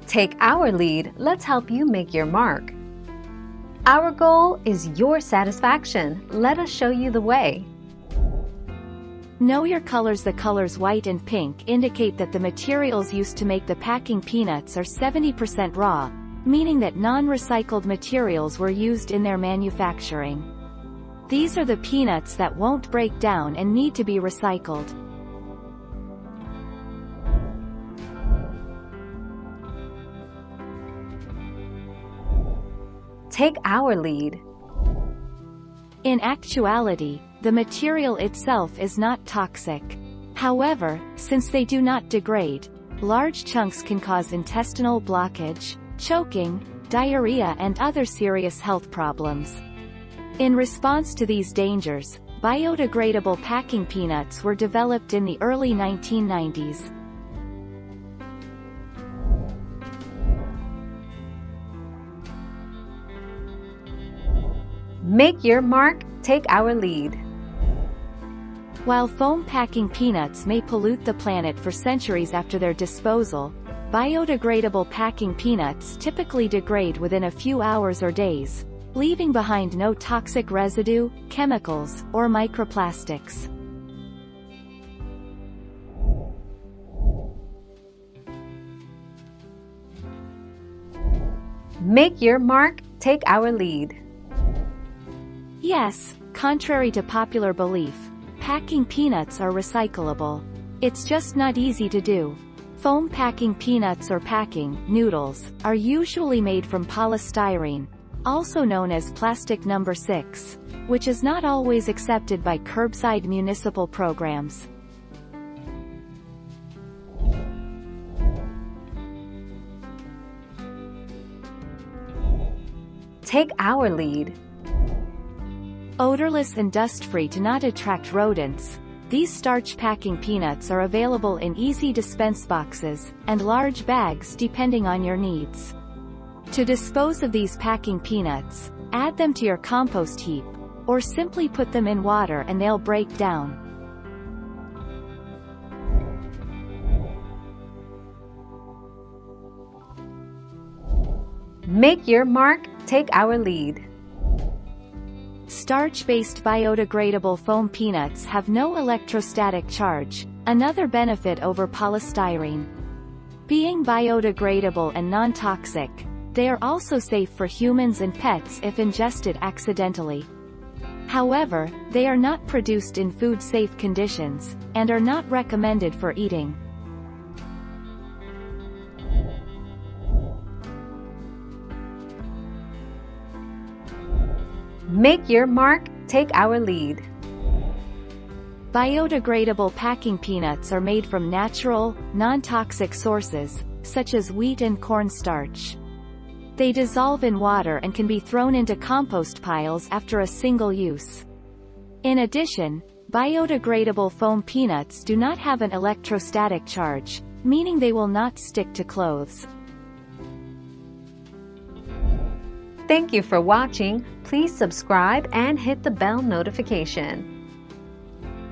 Take our lead, let's help you make your mark. Our goal is your satisfaction. Let us show you the way. Know your colors. The colors white and pink indicate that the materials used to make the packing peanuts are 70% raw, meaning that non-recycled materials were used in their manufacturing. These are the peanuts that won't break down and need to be recycled. Take our lead. In actuality, the material itself is not toxic. However, since they do not degrade, large chunks can cause intestinal blockage, choking, diarrhea and other serious health problems. In response to these dangers, biodegradable packing peanuts were developed in the early 1990s. Make your mark, take our lead. While foam packing peanuts may pollute the planet for centuries after their disposal, biodegradable packing peanuts typically degrade within a few hours or days, leaving behind no toxic residue, chemicals, or microplastics. Make your mark, take our lead. Yes, contrary to popular belief, packing peanuts are recyclable. It's just not easy to do. Foam packing peanuts or packing noodles are usually made from polystyrene, also known as plastic number 6, which is not always accepted by curbside municipal programs. Take our lead. Odorless and dust-free to not attract rodents, these starch packing peanuts are available in easy dispense boxes and large bags depending on your needs. To dispose of these packing peanuts, add them to your compost heap, or simply put them in water and they'll break down. Make your mark, take our lead. Starch-based biodegradable foam peanuts have no electrostatic charge, another benefit over polystyrene. Being biodegradable and non-toxic, they are also safe for humans and pets if ingested accidentally. However, they are not produced in food-safe conditions, and are not recommended for eating. Make your mark, take our lead. Biodegradable packing peanuts are made from natural, non-toxic sources, such as wheat and corn starch. They dissolve in water and can be thrown into compost piles after a single use. In addition, biodegradable foam peanuts do not have an electrostatic charge, meaning they will not stick to clothes. Thank you for watching. Please subscribe and hit the bell notification.